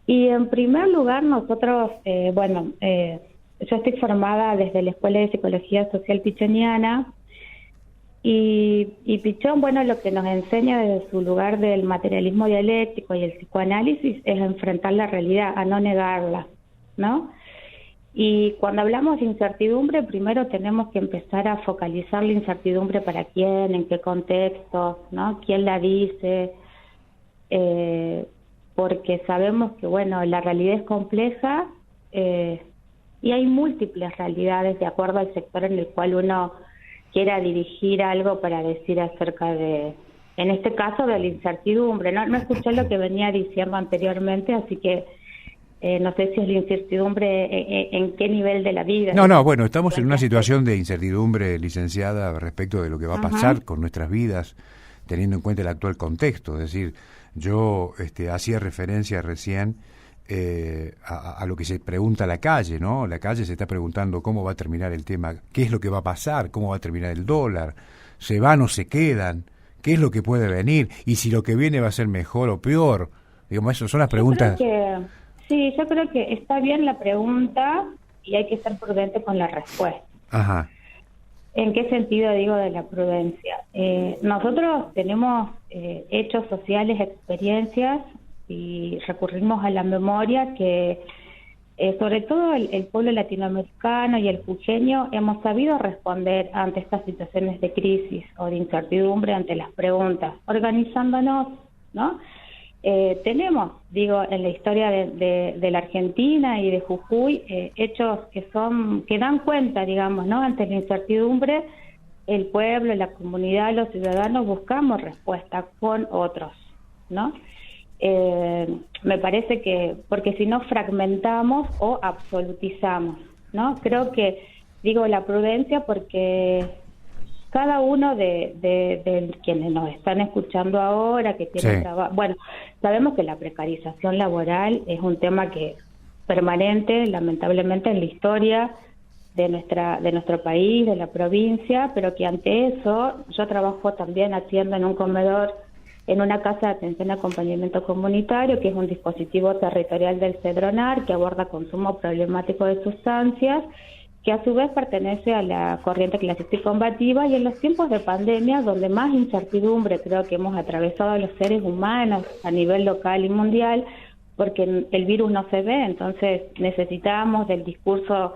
Y en primer lugar, nosotros, yo estoy formada desde la Escuela de Psicología Social Pichoniana y Pichón, bueno, lo que nos enseña desde su lugar del materialismo dialéctico y el psicoanálisis es enfrentar la realidad, a no negarla, ¿no? Y cuando hablamos de incertidumbre, primero tenemos que empezar a focalizar la incertidumbre para quién, en qué contexto, ¿no? ¿Quién la dice? Porque sabemos que, bueno, la realidad es compleja y hay múltiples realidades de acuerdo al sector en el cual uno quiera dirigir algo para decir acerca de, en este caso, de la incertidumbre. No escuché lo que venía diciendo anteriormente, así que no sé si es la incertidumbre en qué nivel de la vida. No, bueno, estamos en una situación de incertidumbre, licenciada, respecto de lo que va a pasar con nuestras vidas, teniendo en cuenta el actual contexto. Es decir, yo hacía referencia recién a lo que se pregunta la calle, ¿no? La calle se está preguntando cómo va a terminar el tema, qué es lo que va a pasar, cómo va a terminar el dólar, se van o se quedan, qué es lo que puede venir, y si lo que viene va a ser mejor o peor. Digamos, eso son las preguntas. Sí, yo creo que está bien la pregunta y hay que ser prudente con la respuesta. Ajá. ¿En qué sentido digo de la prudencia? Nosotros tenemos hechos sociales, experiencias, y recurrimos a la memoria que, sobre todo el pueblo latinoamericano y el jujeño, hemos sabido responder ante estas situaciones de crisis o de incertidumbre ante las preguntas, organizándonos, ¿no? Tenemos, digo, en la historia de la Argentina y de Jujuy, hechos que dan cuenta, digamos, ¿no? Ante la incertidumbre, el pueblo, la comunidad, los ciudadanos buscamos respuesta con otros, ¿no? Me parece que, porque si no fragmentamos o absolutizamos, ¿no? Creo que, digo, la prudencia porque cada uno de quienes nos están escuchando ahora, que tienen trabajo, bueno, sabemos que la precarización laboral es un tema que permanente, lamentablemente, en la historia de nuestro país, de la provincia, pero que ante eso, yo trabajo también haciendo en un comedor, en una casa de atención y acompañamiento comunitario, que es un dispositivo territorial del CEDRONAR, que aborda consumo problemático de sustancias, que a su vez pertenece a la corriente clasista y combativa, y en los tiempos de pandemia, donde más incertidumbre creo que hemos atravesado los seres humanos a nivel local y mundial, porque el virus no se ve, entonces necesitamos del discurso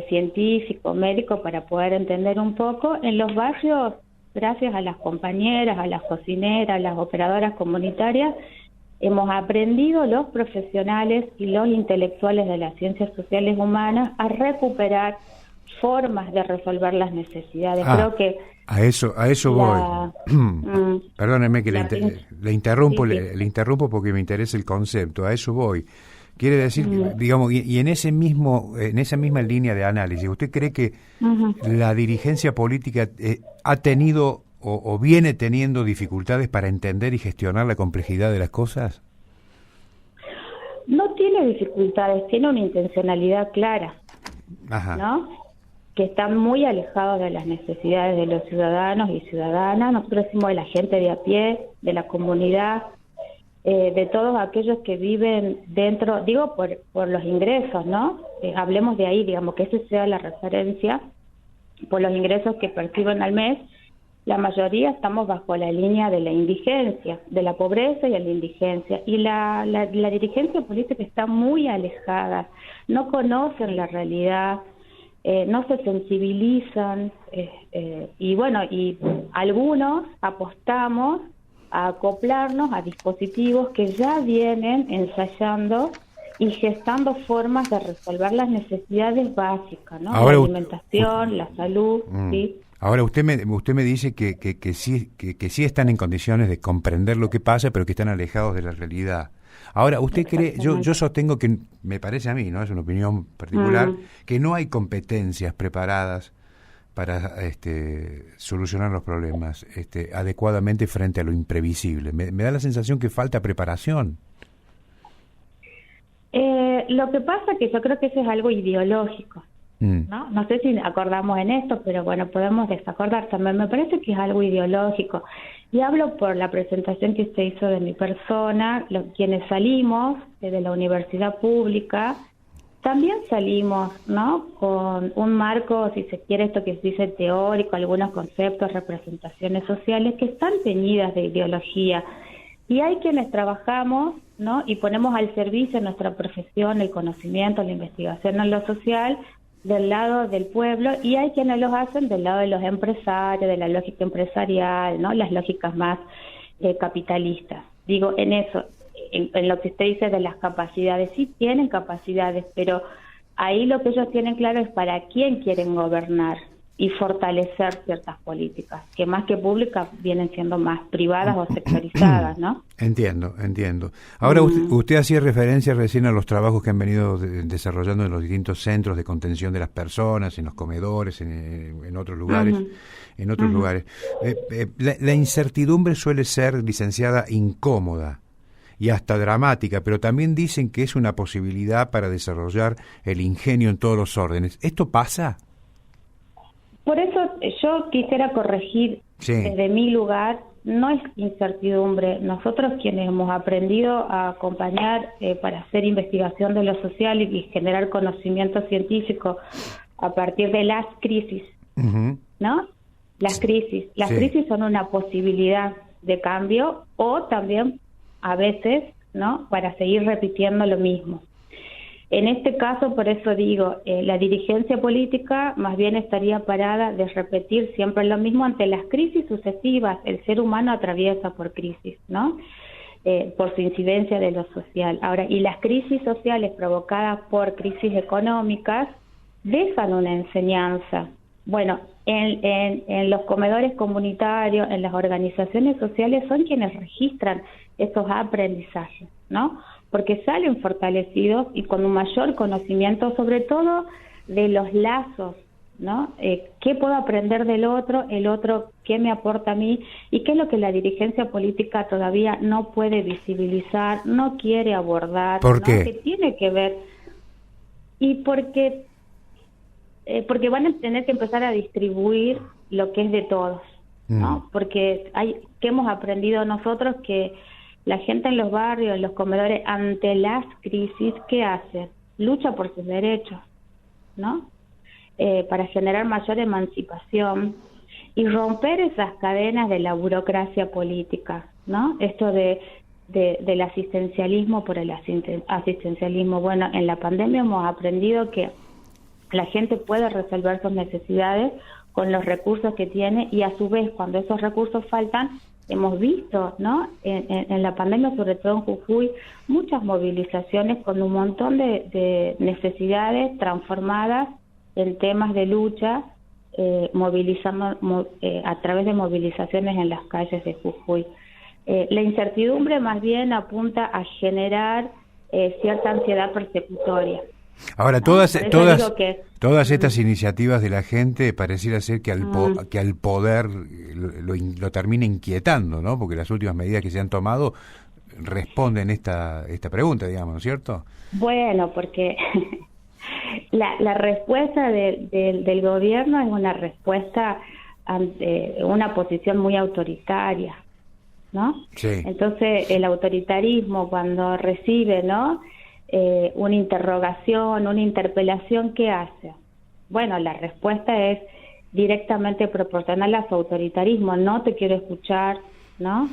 científico, médico, para poder entender un poco. En los barrios, gracias a las compañeras, a las cocineras, a las operadoras comunitarias, hemos aprendido los profesionales y los intelectuales de las ciencias sociales humanas a recuperar formas de resolver las necesidades. Creo que a eso voy. Perdóneme que le interrumpo, sí. Le interrumpo porque me interesa el concepto. A eso voy. Quiere decir, digamos, y en esa misma línea de análisis, ¿usted cree que la dirigencia política ha tenido o viene teniendo dificultades para entender y gestionar la complejidad de las cosas? No tiene dificultades, tiene una intencionalidad clara, ¿no? Que están muy alejados de las necesidades de los ciudadanos y ciudadanas. Nosotros decimos de la gente de a pie, de la comunidad, de todos aquellos que viven dentro, digo, por los ingresos, ¿no? Hablemos de ahí, digamos, que esa sea la referencia, por los ingresos que perciben al mes. La mayoría estamos bajo la línea de la indigencia, de la pobreza y de la indigencia. Y la dirigencia política está muy alejada, no conocen la realidad, no se sensibilizan, y bueno, y algunos apostamos a acoplarnos a dispositivos que ya vienen ensayando y gestando formas de resolver las necesidades básicas, ¿no? La alimentación, la salud, ¿sí? Ahora usted me dice que sí están en condiciones de comprender lo que pasa, pero que están alejados de la realidad. Ahora, ¿usted cree? Yo sostengo que, me parece a mí, ¿no? Es una opinión particular, que no hay competencias preparadas para solucionar los problemas adecuadamente frente a lo imprevisible. Me da la sensación que falta preparación. Lo que pasa es que yo creo que eso es algo ideológico, ¿no? No sé si acordamos en esto, pero bueno, podemos desacordar también. Me parece que es algo ideológico. Y hablo por la presentación que usted hizo de mi persona, quienes salimos de la universidad pública, también salimos, ¿no? Con un marco, si se quiere, esto que se dice teórico, algunos conceptos, representaciones sociales que están teñidas de ideología. Y hay quienes trabajamos, ¿no? Y ponemos al servicio nuestra profesión, el conocimiento, la investigación en lo social, del lado del pueblo, y hay quienes los hacen del lado de los empresarios, de la lógica empresarial, ¿no? Las lógicas más capitalistas. Digo, en eso, en lo que usted dice de las capacidades, sí tienen capacidades, pero ahí lo que ellos tienen claro es para quién quieren gobernar y fortalecer ciertas políticas, que más que públicas vienen siendo más privadas o sectorizadas, ¿no? Entiendo. Ahora, usted hacía referencia recién a los trabajos que han venido desarrollando en los distintos centros de contención de las personas, en los comedores, en otros lugares. La incertidumbre suele ser, licenciada, incómoda y hasta dramática, pero también dicen que es una posibilidad para desarrollar el ingenio en todos los órdenes. ¿Esto pasa? Por eso yo quisiera corregir desde mi lugar, no es incertidumbre. Nosotros quienes hemos aprendido a acompañar para hacer investigación de lo social y generar conocimiento científico a partir de las crisis, ¿no? Las crisis son una posibilidad de cambio o también a veces, ¿no? Para seguir repitiendo lo mismo. En este caso, por eso digo, la dirigencia política más bien estaría parada de repetir siempre lo mismo ante las crisis sucesivas. El ser humano atraviesa por crisis, ¿no? Por su incidencia de lo social. Ahora, y las crisis sociales provocadas por crisis económicas dejan una enseñanza. Bueno, en los comedores comunitarios, en las organizaciones sociales, son quienes registran esos aprendizajes, ¿no? Porque salen fortalecidos y con un mayor conocimiento, sobre todo de los lazos, ¿no? ¿Qué puedo aprender del otro? El otro, ¿qué me aporta a mí? Y qué es lo que la dirigencia política todavía no puede visibilizar, no quiere abordar. ¿Por qué? ¿No? Que tiene que ver. Y porque van a tener que empezar a distribuir lo que es de todos, ¿no? Porque que hemos aprendido nosotros que la gente en los barrios, en los comedores, ante las crisis, ¿qué hace? Lucha por sus derechos, ¿no? Para generar mayor emancipación y romper esas cadenas de la burocracia política, ¿no? Esto del asistencialismo por el asistencialismo. Bueno, en la pandemia hemos aprendido que la gente puede resolver sus necesidades con los recursos que tiene y a su vez cuando esos recursos faltan, hemos visto, ¿no? En la pandemia, sobre todo en Jujuy, muchas movilizaciones con un montón de necesidades transformadas en temas de lucha, movilizando a través de movilizaciones en las calles de Jujuy. La incertidumbre más bien apunta a generar cierta ansiedad persecutoria. Ahora, todas estas iniciativas de la gente pareciera ser que al poder lo termina inquietando, ¿no? Porque las últimas medidas que se han tomado responden esta pregunta, digamos, ¿no es cierto? Bueno, porque la respuesta del gobierno es una respuesta ante una posición muy autoritaria, ¿no? Sí. Entonces, el autoritarismo cuando recibe, ¿no? Una interrogación, una interpelación, ¿qué hace? Bueno, la respuesta es directamente proporcional a su autoritarismo. No te quiero escuchar, ¿no?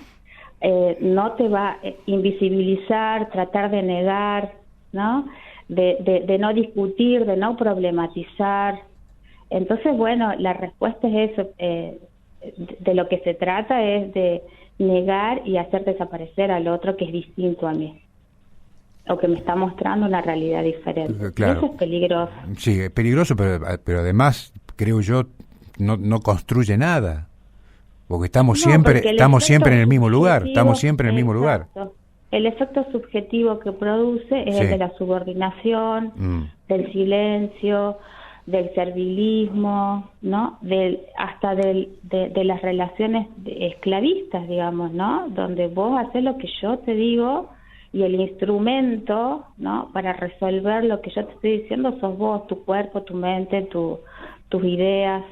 No te va a invisibilizar, tratar de negar, ¿no? De no discutir, de no problematizar. Entonces, bueno, la respuesta es eso. De lo que se trata es de negar y hacer desaparecer al otro que es distinto a mí, o que me está mostrando una realidad diferente. Claro. Eso es peligroso. Sí, es peligroso, pero además, creo yo, no construye nada. Porque estamos siempre en el mismo lugar, El efecto subjetivo que produce es el de la subordinación, del silencio, del servilismo, ¿no? Hasta de las relaciones esclavistas, digamos, ¿no? Donde vos haces lo que yo te digo y el instrumento, ¿no?, para resolver lo que yo te estoy diciendo sos vos, tu cuerpo, tu mente, tus ideas.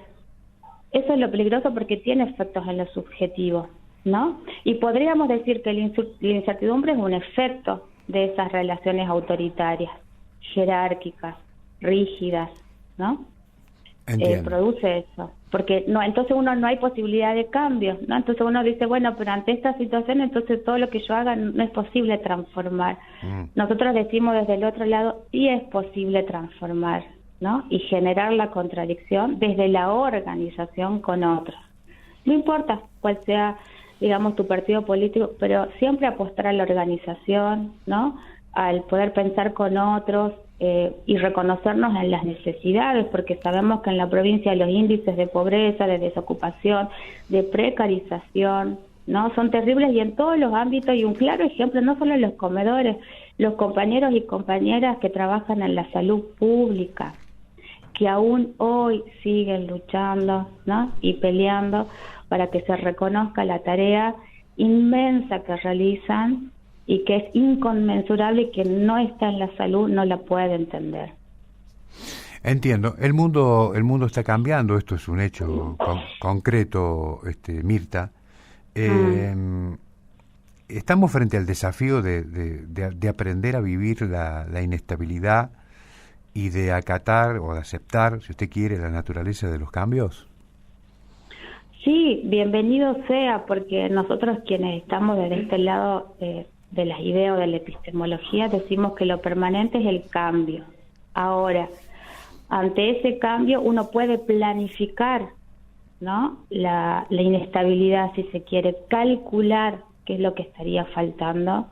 Eso es lo peligroso porque tiene efectos en lo subjetivo, ¿no? Y podríamos decir que la incertidumbre es un efecto de esas relaciones autoritarias, jerárquicas, rígidas, ¿no? Produce eso, porque no, entonces uno no hay posibilidad de cambio, ¿no? Entonces uno dice, bueno, pero ante esta situación, entonces todo lo que yo haga no es posible transformar. Nosotros decimos desde el otro lado, sí es posible transformar, ¿no? Y generar la contradicción desde la organización con otros. No importa cuál sea, digamos, tu partido político, pero siempre apostar a la organización, ¿no? Al poder pensar con otros, y reconocernos en las necesidades, porque sabemos que en la provincia los índices de pobreza, de desocupación, de precarización, ¿no?, son terribles y en todos los ámbitos, y un claro ejemplo, no solo en los comedores, los compañeros y compañeras que trabajan en la salud pública, que aún hoy siguen luchando, ¿no?, y peleando para que se reconozca la tarea inmensa que realizan y que es inconmensurable y que no está en la salud, no la puede entender. Entiendo. El mundo está cambiando, esto es un hecho concreto, Mirta. Estamos frente al desafío de aprender a vivir la inestabilidad y de acatar o de aceptar, si usted quiere, la naturaleza de los cambios. Sí, bienvenido sea, porque nosotros quienes estamos desde este lado de las ideas o de la epistemología decimos que lo permanente es el cambio. Ahora, ante ese cambio uno puede planificar, ¿no?, la inestabilidad, si se quiere, calcular qué es lo que estaría faltando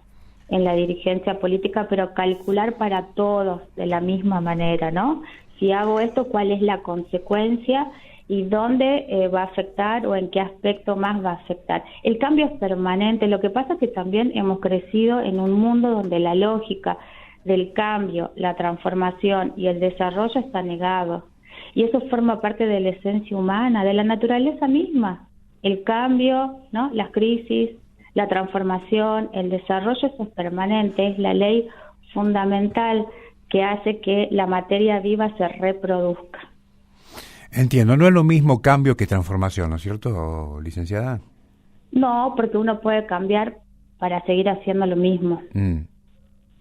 en la dirigencia política, pero calcular para todos de la misma manera, ¿no? Si hago esto, ¿cuál es la consecuencia? Y dónde va a afectar o en qué aspecto más va a afectar. El cambio es permanente. Lo que pasa es que también hemos crecido en un mundo donde la lógica del cambio, la transformación y el desarrollo está negado. Y eso forma parte de la esencia humana, de la naturaleza misma. El cambio, ¿no?, las crisis, la transformación, el desarrollo, eso es permanente. Es la ley fundamental que hace que la materia viva se reproduzca. Entiendo, no es lo mismo cambio que transformación, ¿no es cierto, licenciada? No, porque uno puede cambiar para seguir haciendo lo mismo.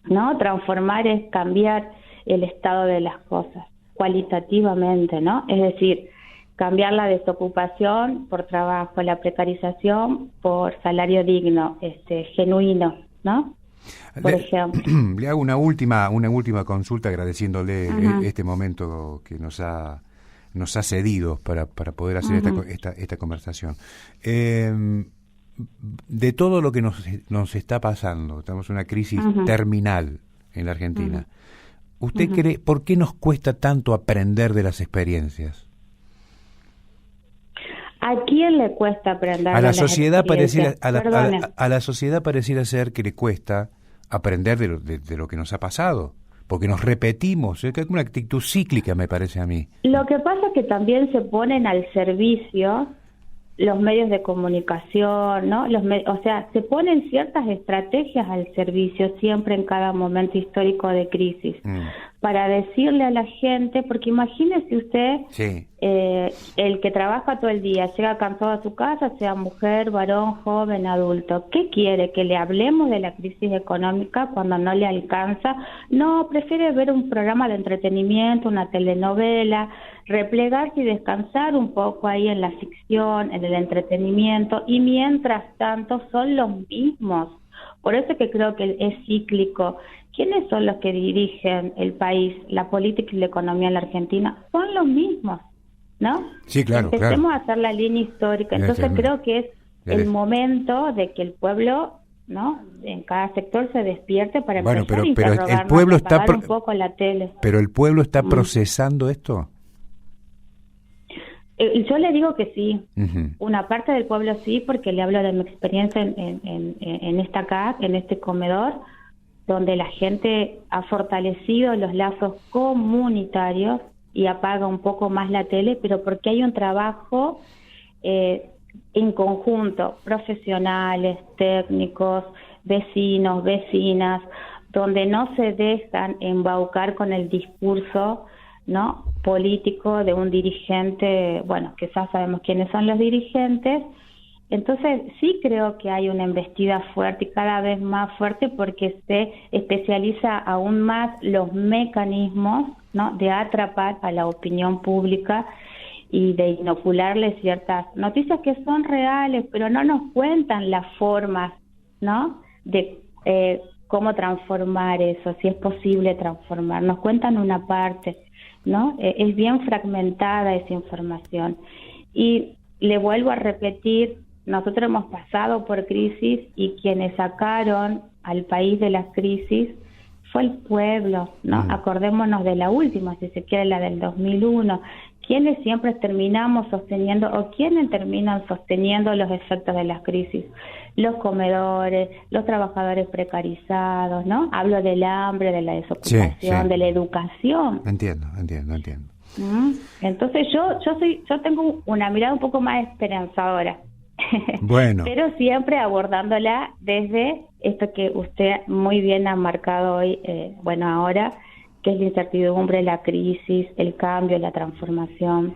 ¿No? Transformar es cambiar el estado de las cosas, cualitativamente, ¿no? Es decir, cambiar la desocupación por trabajo, la precarización por salario digno, genuino, ¿no? Por ejemplo. Le hago una última consulta agradeciéndole este momento que nos ha cedido para poder hacer esta conversación. De todo lo que nos está pasando, estamos en una crisis terminal en la Argentina. ¿Usted cree, por qué nos cuesta tanto aprender de las experiencias? ¿A quién le cuesta aprender? A la sociedad pareciera, a la sociedad pareciera ser que le cuesta aprender de lo que nos ha pasado, porque nos repetimos, es una actitud cíclica, me parece a mí. Lo que pasa es que también se ponen al servicio los medios de comunicación, ¿no? O sea, se ponen ciertas estrategias al servicio siempre en cada momento histórico de crisis para decirle a la gente, porque imagínese usted, el que trabaja todo el día, llega cansado a su casa, sea mujer, varón, joven, adulto, ¿qué quiere? ¿Que le hablemos de la crisis económica cuando no le alcanza? No, prefiere ver un programa de entretenimiento, una telenovela, replegarse y descansar un poco ahí en la ficción, en el entretenimiento, y mientras tanto son los mismos. Por eso que creo que es cíclico. ¿Quiénes son los que dirigen el país, la política y la economía en la Argentina? Son los mismos, ¿no? Sí, claro. Empecemos a hacer la línea histórica. Entonces creo que es el momento de que el pueblo, ¿no?, en cada sector se despierte para empezar a interrogarnos, el pueblo está apagar un poco la tele. Pero el pueblo está procesando esto. Yo le digo que sí, una parte del pueblo sí, porque le hablo de mi experiencia en esta casa, en este comedor, donde la gente ha fortalecido los lazos comunitarios y apaga un poco más la tele, pero porque hay un trabajo en conjunto, profesionales, técnicos, vecinos, vecinas, donde no se dejan embaucar con el discurso, ¿no?, político de un dirigente, bueno, que ya sabemos quiénes son los dirigentes. Entonces sí creo que hay una embestida fuerte y cada vez más fuerte porque se especializa aún más los mecanismos, ¿no?, de atrapar a la opinión pública y de inocularle ciertas noticias que son reales, pero no nos cuentan las formas, ¿no?, de cómo transformar eso, si es posible transformar. Nos cuentan una parte, ¿no? Es bien fragmentada esa información. Y le vuelvo a repetir, nosotros hemos pasado por crisis y quienes sacaron al país de las crisis fue el pueblo, ¿no? Acordémonos de la última, si se quiere, la del 2001. ¿Quiénes siempre terminamos sosteniendo o quiénes terminan sosteniendo los efectos de las crisis? Los comedores, los trabajadores precarizados, ¿no? Hablo del hambre, de la desocupación, de la educación. Entiendo. Entonces yo tengo una mirada un poco más esperanzadora. Bueno. Pero siempre abordándola desde esto que usted muy bien ha marcado hoy, ahora, que es la incertidumbre, la crisis, el cambio, la transformación.